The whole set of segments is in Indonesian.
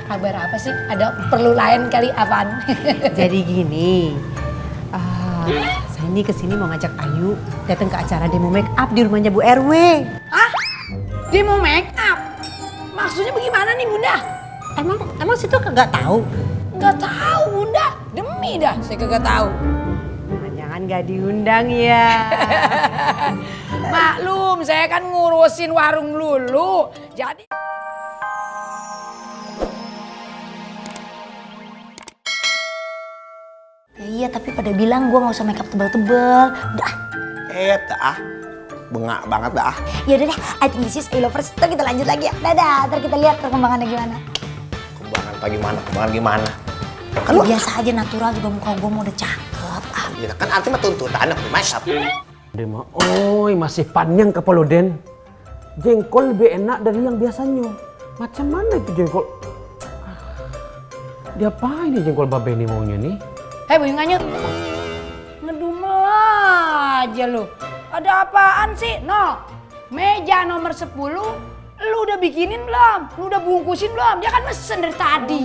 kabar apa sih? Ada perlu lain kali apaan? Jadi gini, saya ini kesini mau ngajak Ayu datang ke acara demo make up di rumahnya Bu RW. Hah? Demo make up? Maksudnya bagaimana nih Bunda? Emang situ kagak tahu? Nggak tahu Bunda, demi dah saya kagak tahu. Jangan nggak diundang ya. Maklum, saya kan ngurusin warung Lulu. Jadi Iya, tapi pada bilang gue gak usah makeup tebel-tebel. Udah. Bengak banget dah. Ya udah deh, I think this is I lovers. Ntar kita lanjut lagi ya. Dadah, ntar kita lihat perkembangannya gimana. Kembangan gimana? Kan biasa aja natural juga muka gue mau udah cakep. Ya kan arti mah tuntutan aku make-up. Dema, oi masih panjang kepala Den. Jengkol lebih enak dari yang biasanya. Macam mana itu jengkol? Diapain nih jengkol babe ini maunya nih? Hei Boy Nganyut, ngedumel aja lu. Ada apaan sih? No, meja nomor 10 lu udah bikinin belum? Lu udah bungkusin belum? Dia kan mesen dari tadi.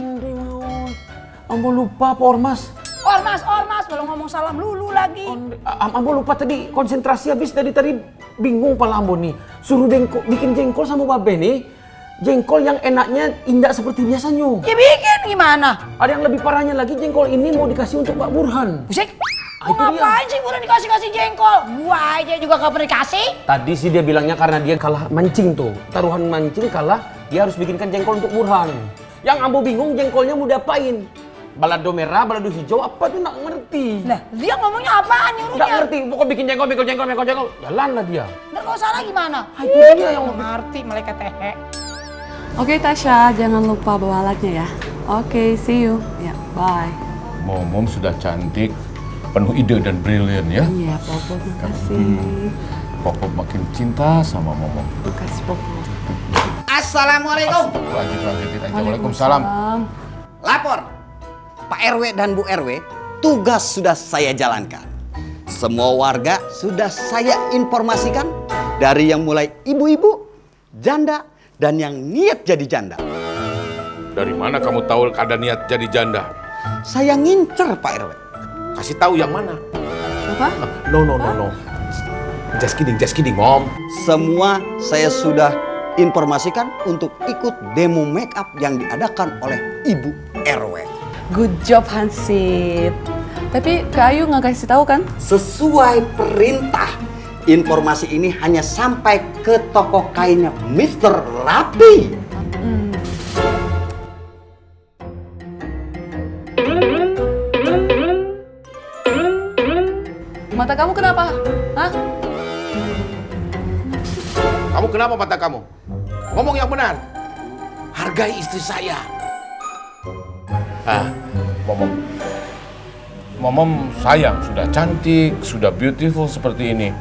Ambo lupa Pak Ormas. Ormas, belum ngomong salam Lulu lagi. Ambo lupa tadi konsentrasi habis tadi bingung pala Ambo nih. Suruh bikin jengkol sama babe nih. Jengkol yang enaknya indah seperti biasanya. Ya bikin gimana? Ada yang lebih parahnya lagi, jengkol ini mau dikasih untuk Pak Burhan. Busik, Itu mau ngapain sih Burhan dikasih jengkol? Gua aja juga gak pernah dikasih. Tadi sih dia bilangnya karena dia kalah mancing tuh. Taruhan mancing kalah, dia harus bikinkan jengkol untuk Burhan. Yang Ambo bingung jengkolnya mau diapain. Balado merah, balado hijau, apa tuh nggak ngerti. Nah, dia ngomongnya apaan nyuruhnya? Nggak ngerti, pokok bikin jengkol. Jalan lah dia. Nggak kau salah gimana? Itu dia yang ngerti malaikat tehe. Oke Tasya, jangan lupa bawa alatnya ya. Oke, see you. Ya, bye. Momom sudah cantik, penuh ide dan brilian ya. Iya, Popo, makasih. Popo makin cinta sama Momom. Makasih, Popo. Assalamualaikum. Lanjut. Waalaikumsalam. Lapor. Pak RW dan Bu RW, tugas sudah saya jalankan. Semua warga sudah saya informasikan, dari yang mulai ibu-ibu, janda, dan yang niat jadi janda. Dari mana kamu tahu ada niat jadi janda? Saya ngincer Pak RW. Kasih tahu yang mana. Apa? No. Just kidding, Mom. Semua saya sudah informasikan untuk ikut demo make up yang diadakan oleh Ibu RW. Good job, Hansip. Tapi Kak Ayu nggak kasih tahu kan? Sesuai perintah, informasi ini hanya sampai ke toko kainnya Mr. Rapi. Mata kamu kenapa? Hah? Kamu kenapa mata kamu? Ngomong yang benar. Hargai istri saya. Momom sayang, sudah cantik, sudah beautiful seperti ini.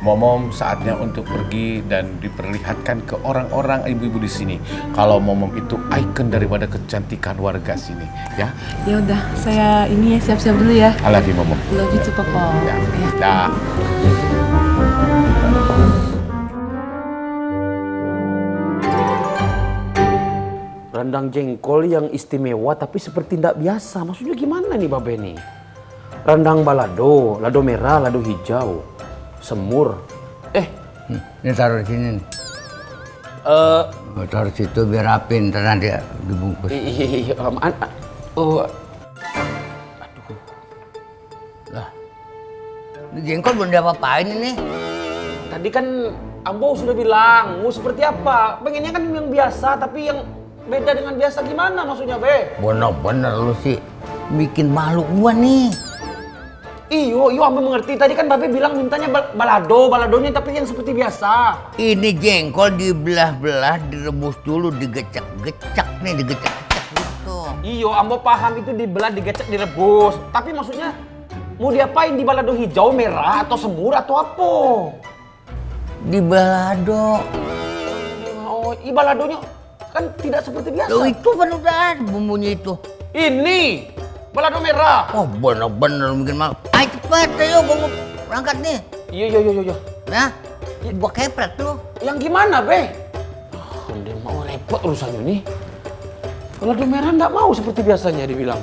Momom saatnya untuk pergi dan diperlihatkan ke orang-orang ibu-ibu di sini kalau Momom itu ikon daripada kecantikan warga sini, ya. Ya udah, saya ini ya siap-siap dulu ya. I love you, Momom. Love you too, Popo. Ya. Ya. Dah. Rendang jengkol yang istimewa tapi seperti tidak biasa. Maksudnya gimana nih Babe nih? Rendang balado, lado merah, lado hijau, semur. Ini taruh di sini nih. Taruh situ biar rapi, ntar nanti dibungkus. Iya, Lah, ini jengkol belum diapa-apain ini. tadi kan Ambo sudah bilang mau seperti apa. Pengennya kan yang biasa tapi yang beda dengan biasa gimana maksudnya Be? Bener-bener lu sih bikin malu gua nih. Iyo, Ambo mengerti. Tadi kan Babe bilang mintanya baladonya tapi yang seperti biasa. Ini jengkol dibelah-belah, direbus dulu, digecek-gecek nih, digecek-gecek gitu. Iyo, Ambo paham itu dibelah, digecek, direbus. Tapi maksudnya mau diapain di balado hijau, merah, atau semur, atau apa? Di balado. Oh, baladonya kan tidak seperti biasa. Loh itu kan udah ada bumbunya itu. Ini balado merah. Oh bener-bener bikin malu. Ayo cepet, ayo gua mau berangkat nih. Iya. Nah, gua kepret tuh. Yang gimana, Be? Dia mau repot urusannya nih. Balado merah nggak mau seperti biasanya dibilang.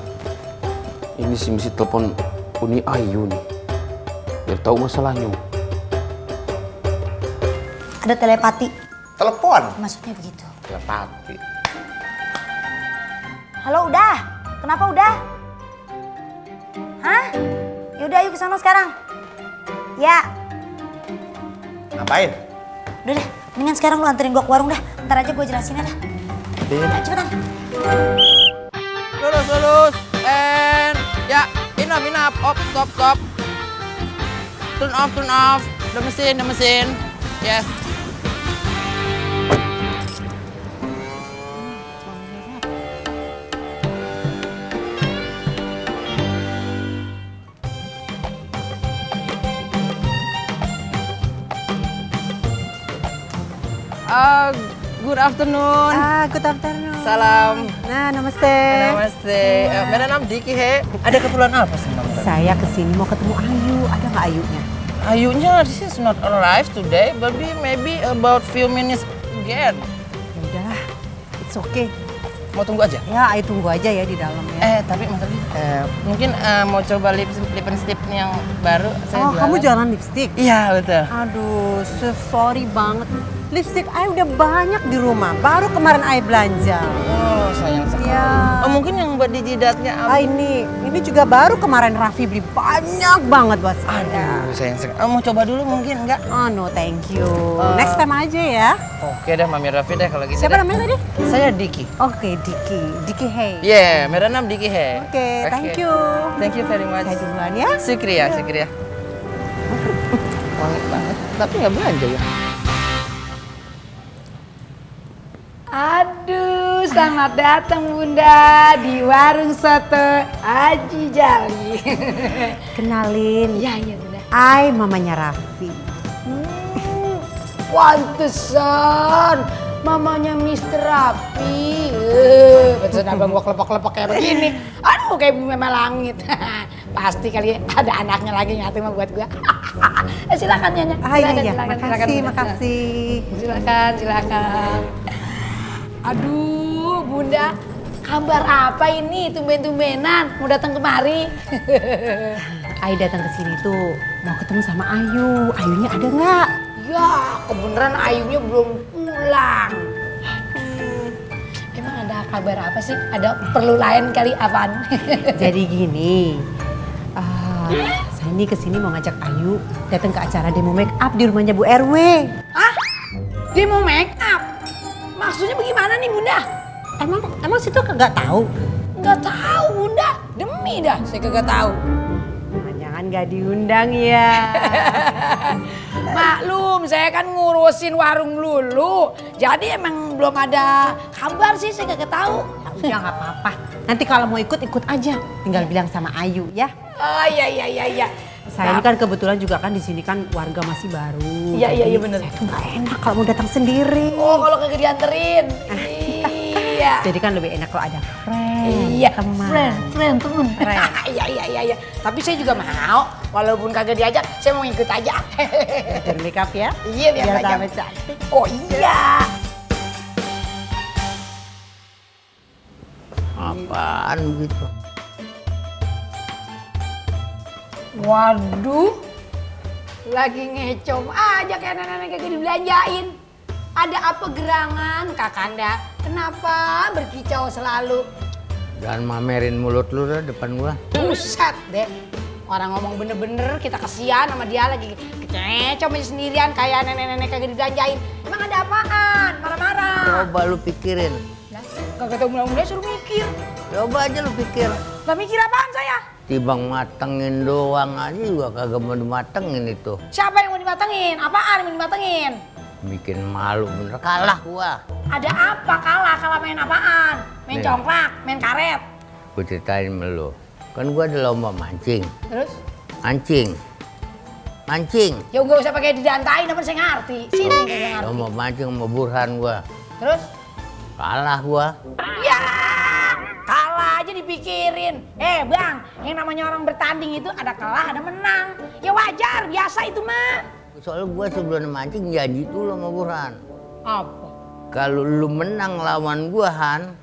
Ini sih mesti telepon Uni Ayu nih. Biar tahu masalahnya. Ada telepati. Telepon. Maksudnya begitu. Telepati. Halo, udah? Kenapa udah? Hah? Yaudah, ayo ke sana sekarang. Ya. Ngapain? Udah deh, mendingan sekarang lu anterin gua ke warung dah. Ntar aja gua jelasin dah. Ayo, cepetan. Lurus. And ya, enough. Stop. Turn off. The mesin. Yes. Good afternoon. Good afternoon. Salam. Nah, namaste. Namaste. Mera nama Diki he. Ada keperluan apa sih, Mama? Saya kesini mau ketemu Ayu. Ada nggak Ayunya? Ayunya this is not arrived today, but maybe about few minutes again. Ya udahlah, it's okay. Mau tunggu aja? Ya, Ayu tunggu aja ya di dalam ya. Tapi Mas Abi, mungkin mau coba lip and stick yang baru saya Oh, kamu jualan lipstick? Iya, betul. Aduh, sorry banget. Lipstick Ayu udah banyak di rumah. Baru kemarin Ayu belanja. Oh, sayang sekali. Ya. Oh, mungkin yang buat di jidatnya Abi. Ini juga baru kemarin Raffi beli banyak banget buat saya. Aduh, sayang sekali. Mau coba dulu mungkin enggak? Oh no, thank you. Next time aja ya. Oke deh, Mami Raffi deh kalau gitu. Siapa namanya tadi? Saya Diki. Oke, Diki Hey. Yeah, mera nama Diki he. Oke, thank you. Thank you very much. Saya duluan ya. Syukriya. Wangi banget, tapi nggak belanja ya. Aduh, selamat datang Bunda di warung soto Haji Jali. Kenalin. Iya Bunda. Ai mamanya Raffi. Pantesan mamanya Mr. Raffi. Pantesan abang gua kelepek-kelepek kayak begini. Aduh, kayak bumi sama langit. Pasti kali ada anaknya lagi nyatu mah buat gua. Silakan Nyonya. Iya, Silakan. makasih. Silakan. Aduh, Bunda, kabar apa ini? Tumben-tumbenan mau datang kemari. Ai datang ke sini tuh mau ketemu sama Ayu. Ayunya ada nggak? Ya, kebeneran Ayunya belum pulang. Emang ada kabar apa sih? Ada perlu lain kali apaan? Jadi gini, saya ini kesini mau ngajak Ayu datang ke acara demo make up di rumahnya Bu RW. Hah? Dia mau make up? Maksudnya bagaimana nih Bunda? Emang situ kagak tahu? Nggak tahu Bunda, demi dah saya kagak tahu. Jangan nggak diundang ya. Maklum, saya kan ngurusin warung lulu, jadi emang belum ada kabar sih, saya kagak tahu. Ya nggak apa-apa. Nanti kalau mau ikut aja. Tinggal bilang sama Ayu ya. Oh iya. Saya ini kan kebetulan juga kan di sini kan warga masih baru. Iya bener. Saya tuh nggak enak kalau mau datang sendiri. Oh kalau kagak dianterin. Iya. Jadi kan lebih enak kalau ada friend. Iya, teman. friend temen. Iya. Tapi saya juga mau, walaupun kagak diajak, saya mau ikut aja. Biar make up ya. Iya biar aja. tambah cantik. Oh iya. Apaan gitu? Waduh, lagi ngecom aja kayak nenek-nenek kagak dibelanjain. Ada apa gerangan Kakanda? Kenapa berkicau selalu? Jangan mamerin mulut lu dah depan gua. Buset deh. Orang ngomong bener-bener kita kesian sama dia lagi ngecom aja sendirian kayak nenek-nenek kagak dibelanjain. Emang ada apaan? Marah-marah. Coba lu pikirin. Nah, kagak tahu mulai-mulai suruh mikir. Coba aja lu pikir. Lah mikir apaan saya? Tibang matengin doang aja juga kagak mau dimatengin itu. Siapa yang mau dimatengin? Apaan yang mau dimatengin? Bikin malu bener, kalah gua. Ada apa kalah main apaan? Main Nih. congklak, main karet. Gua ceritain sama lu. Kan gua ada lomba mancing. Terus? Mancing. Ya nggak usah pakai didantain, apa saya ngerti. Sini nggak ngerti. Lomba mancing sama Burhan gua. Terus? Kalah gua. Ya, kalah aja dipikirin. Bang, yang namanya orang bertanding itu ada kalah, ada menang. Ya wajar, biasa itu mah. Soalnya gua sebelum mancing janji tuh sama Burhan. Apa? Kalau lu menang lawan gua Han,